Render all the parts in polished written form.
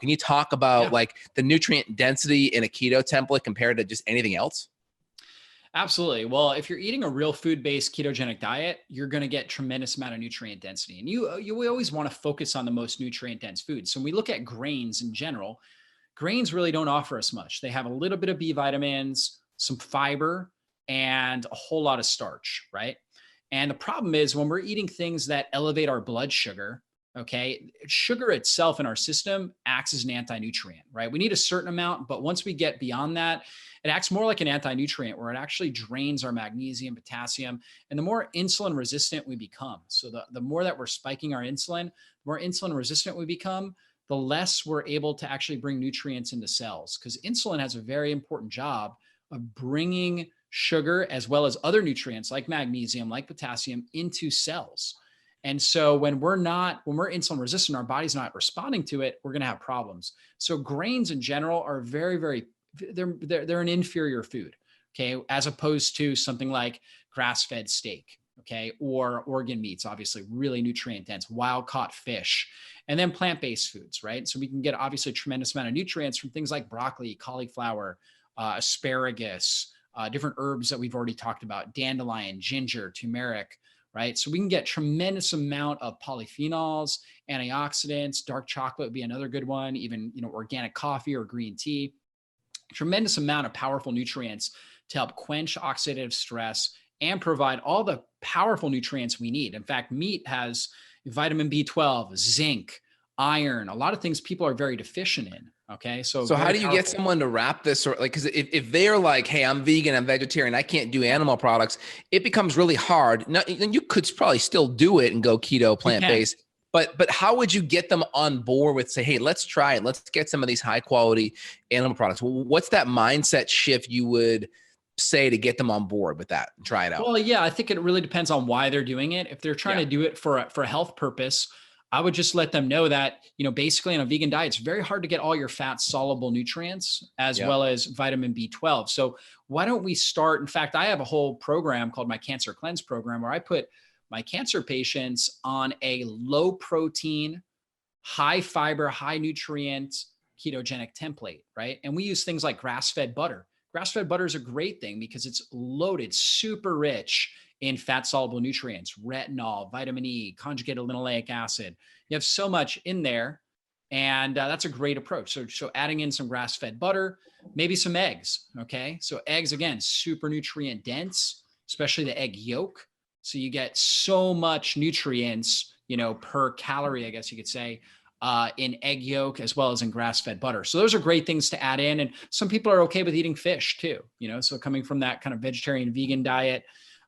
Can you talk about Yeah. like the nutrient density in a keto template compared to just anything else? Absolutely. Well, if you're eating a real food-based ketogenic diet, you're going to get tremendous amount of nutrient density. And we always want to focus on the most nutrient dense foods. So when we look at grains in general, grains really don't offer us much. They have a little bit of B vitamins, some fiber, and a whole lot of starch, right? And the problem is when we're eating things that elevate our blood sugar, okay, sugar itself in our system acts as an anti-nutrient, right? We need a certain amount, but once we get beyond that, it acts more like an anti-nutrient where it actually drains our magnesium, potassium, and the more insulin resistant we become. So the more that we're spiking our insulin, the more insulin resistant we become, the less we're able to actually bring nutrients into cells, because insulin has a very important job of bringing sugar as well as other nutrients like magnesium, like potassium into cells. And so when we're insulin resistant, our body's not responding to it, we're going to have problems. So grains in general are they're an inferior food, okay, as opposed to something like grass-fed steak, okay, or organ meats, obviously really nutrient dense, wild caught fish, and then plant-based foods, right? So we can get obviously a tremendous amount of nutrients from things like broccoli, cauliflower, asparagus, different herbs that we've already talked about, dandelion, ginger, turmeric, right? So we can get tremendous amount of polyphenols, antioxidants. Dark chocolate would be another good one, even, organic coffee or green tea. Tremendous amount of powerful nutrients to help quench oxidative stress and provide all the powerful nutrients we need. In fact, meat has vitamin B12, zinc, iron, a lot of things people are very deficient in. Okay. So how do you get someone to wrap this, or like, because if they're like, hey, I'm vegan, I'm vegetarian, I can't do animal products, it becomes really hard. Now, you could probably still do it and go keto, plant-based, but how would you get them on board with, say, hey, let's try it. Let's get some of these high quality animal products. What's that mindset shift you would say to get them on board with that and try it out? Well, yeah, I think it really depends on why they're doing it. If they're trying to do it for a health purpose, I would just let them know that, basically on a vegan diet, it's very hard to get all your fat soluble nutrients as well as vitamin B12. So why don't we start? In fact, I have a whole program called my Cancer Cleanse program where I put my cancer patients on a low protein, high fiber, high nutrient ketogenic template, right? And we use things like grass-fed butter. Grass-fed butter is a great thing because it's loaded, super rich in fat-soluble nutrients, retinol, vitamin E, conjugated linoleic acid. You have so much in there, and that's a great approach. So adding in some grass-fed butter, maybe some eggs, okay? So eggs, again, super nutrient dense, especially the egg yolk. So you get so much nutrients, per calorie, I guess you could say, in egg yolk as well as in grass-fed butter. So those are great things to add in. And some people are okay with eating fish too, so coming from that kind of vegetarian vegan diet,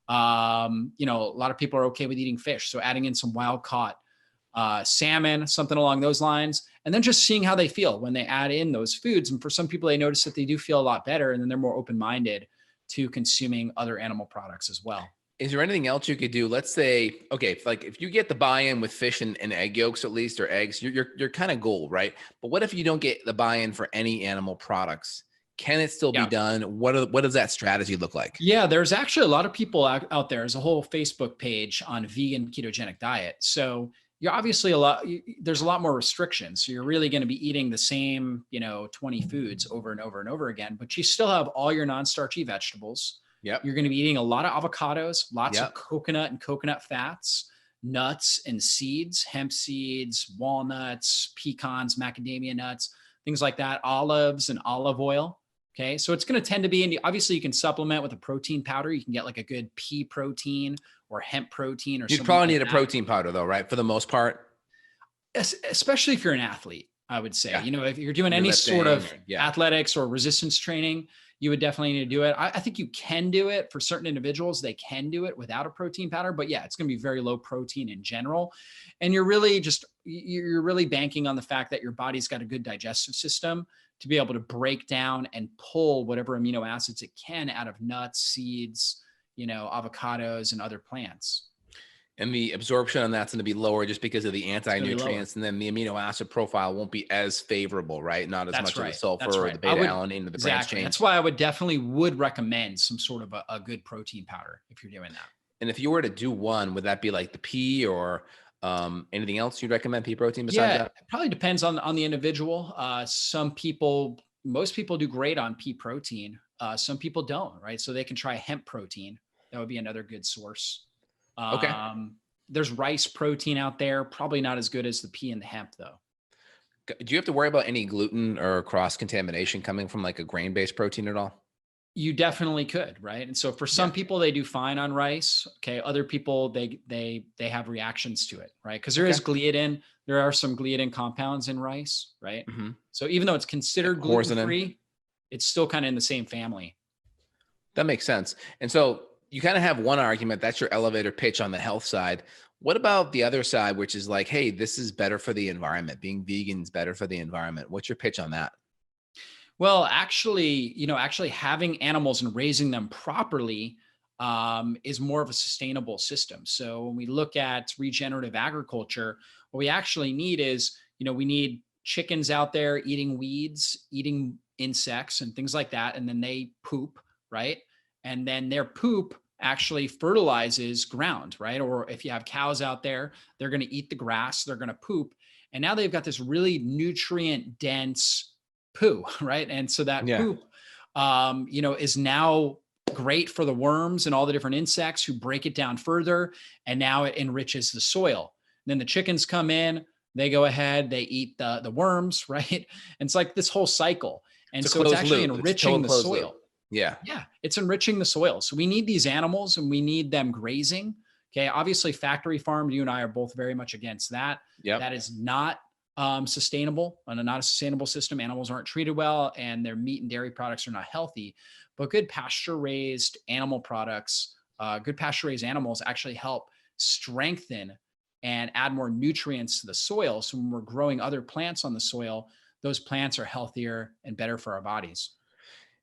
a lot of people are okay with eating fish. So adding in some wild caught salmon, something along those lines, and then just seeing how they feel when they add in those foods. And for some people, they notice that they do feel a lot better, and then they're more open-minded to consuming other animal products as well. Is there anything else you could do? Let's say, okay, if you get the buy-in with fish and egg yolks, at least, or eggs, you're kind of gold, right? But what if you don't get the buy-in for any animal products? Can it still be done? What does that strategy look like? Yeah, there's actually a lot of people out there. There's a whole Facebook page on vegan ketogenic diet. So you're obviously there's a lot more restrictions. So you're really going to be eating the same, 20 foods over and over and over again, but you still have all your non-starchy vegetables. Yep. You're going to be eating a lot of avocados, lots of coconut and coconut fats, nuts and seeds, hemp seeds, walnuts, pecans, macadamia nuts, things like that, olives and olive oil. Okay. So it's going to tend to be, and obviously you can supplement with a protein powder. You can get like a good pea protein or hemp protein or something. You'd probably need a protein powder though, right? For the most part. Especially if you're an athlete, I would say, if you're doing any sort of athletics or resistance training, you would definitely need to do it. I think you can do it for certain individuals. They can do it without a protein powder, but yeah, it's going to be very low protein in general. And you're really banking on the fact that your body's got a good digestive system to be able to break down and pull whatever amino acids it can out of nuts, seeds, avocados and other plants. And the absorption on that's going to be lower just because of the anti-nutrients, and then the amino acid profile won't be as favorable, right? Not as much of the sulfur or the beta-alanine into the branch chain. That's why I would recommend some sort of a good protein powder if you're doing that. And if you were to do one, would that be like the pea or Anything else you'd recommend pea protein besides Yeah, that? it probably depends on the individual. Most people do great on pea protein. Some people don't, right? So they can try hemp protein. That would be another good source. Okay. There's rice protein out there, probably not as good as the pea and the hemp though. Do you have to worry about any gluten or cross contamination coming from like a grain based protein at all? You definitely could, right? And so for some Yeah. people, they do fine on rice. Okay, other people they have reactions to it, right? Because there Okay. is gliadin. There are some gliadin compounds in rice, right? Hmm. So even though it's Yeah, considered gluten Quercetin. free, it's still kind of in the same family. That makes sense. And so you kind of have one argument, that's your elevator pitch on the health side. What about the other side, which is like, hey, this is better for the environment. Being vegan is better for the environment. What's your pitch on that? Well, actually having animals and raising them properly is more of a sustainable system. So when we look at regenerative agriculture, what we actually need is, we need chickens out there eating weeds, eating insects and things like that. And then they poop, right? And then their poop actually fertilizes ground, right? Or if you have cows out there, they're going to eat the grass, they're going to poop. And now they've got this really nutrient dense poo, right? And so that Yeah. poop, is now great for the worms and all the different insects who break it down further. And now it enriches the soil. And then the chickens come in, they go ahead, they eat the worms, right? And it's like this whole cycle. It's And a so it's closed actually loop. It's a total enriching the closed loop. soil. Yeah. Yeah, it's enriching the soil. So we need these animals and we need them grazing. Okay. Obviously, factory farmed, you and I are both very much against that. Yep. That is not sustainable and not a sustainable system. Animals aren't treated well and their meat and dairy products are not healthy. But good pasture raised animal products, good pasture raised animals actually help strengthen and add more nutrients to the soil. So when we're growing other plants on the soil, those plants are healthier and better for our bodies.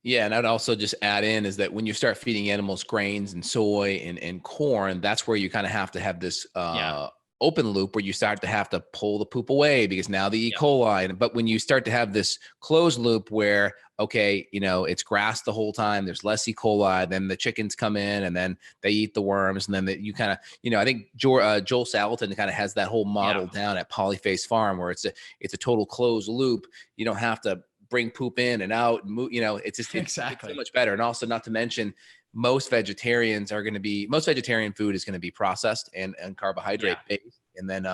Yeah, and I'd also just add in is that when you start feeding animals grains and soy and corn, that's where you kind of have to have this Yeah. open loop where you start to have to pull the poop away because now the E. Yep. coli. But when you start to have this closed loop where, okay, it's grass the whole time, there's less E. coli, then the chickens come in and then they eat the worms. And then you kind of, I think Joel Salatin kind of has that whole model down at Polyface Farm where it's a total closed loop. You don't have to bring poop in and out and move, it's just it's so Exactly. much better. And also, not to mention, most vegetarian food is going to be processed and carbohydrate based. And then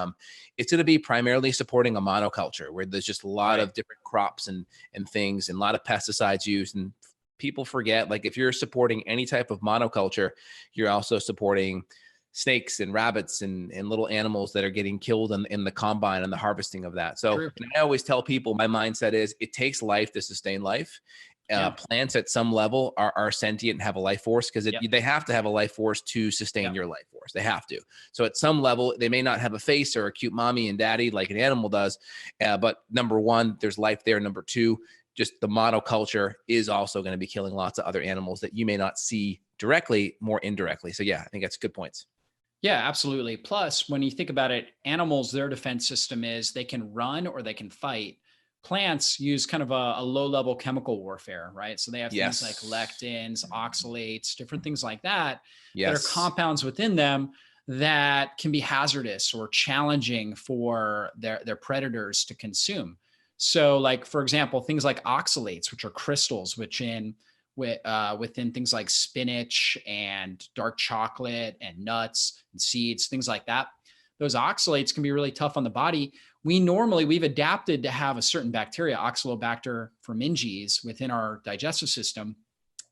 it's going to be primarily supporting a monoculture where there's just a lot of different crops and things and a lot of pesticides used. And people forget, like, if you're supporting any type of monoculture, you're also supporting snakes and rabbits and little animals that are getting killed in the combine and the harvesting of that. So and I always tell people, my mindset is it takes life to sustain life. Plants at some level are sentient and have a life force because they have to have a life force to sustain your life force. They have to. So at some level, they may not have a face or a cute mommy and daddy like an animal does. But number one, there's life there. Number two, just the monoculture is also going to be killing lots of other animals that you may not see directly, more indirectly. So yeah, I think that's good points. Yeah, absolutely. Plus, when you think about it, animals, their defense system is they can run or they can fight. Plants use kind of a low-level chemical warfare, right? So they have things like lectins, oxalates, different things like that that are compounds within them that can be hazardous or challenging for their predators to consume. So, like, for example, things like oxalates, which are crystals, within things like spinach and dark chocolate and nuts and seeds, things like that. Those oxalates can be really tough on the body. We've adapted to have a certain bacteria, Oxalobacter forminges, within our digestive system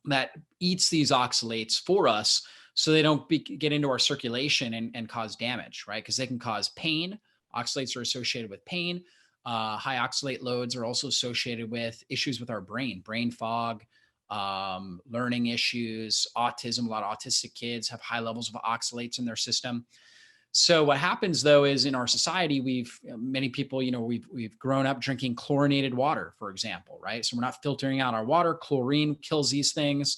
that eats these oxalates for us so they don't get into our circulation and cause damage, right? Because they can cause pain. Oxalates are associated with pain. High oxalate loads are also associated with issues with our brain fog, learning issues, autism. A lot of autistic kids have high levels of oxalates in their system. So what happens though is in our society, many people, we've grown up drinking chlorinated water, for example, right? So we're not filtering out our water. Chlorine kills these things.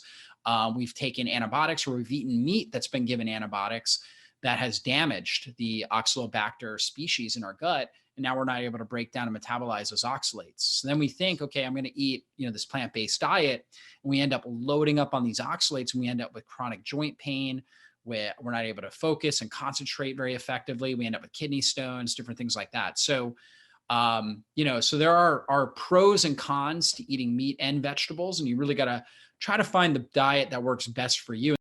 We've taken antibiotics, or we've eaten meat that's been given antibiotics that has damaged the Oxalobacter species in our gut. And now we're not able to break down and metabolize those oxalates. So then we think, okay, I'm going to eat, this plant-based diet. And we end up loading up on these oxalates and we end up with chronic joint pain. we're not able to focus and concentrate very effectively. We end up with kidney stones, different things like that. So, so there are pros and cons to eating meat and vegetables, and you really got to try to find the diet that works best for you.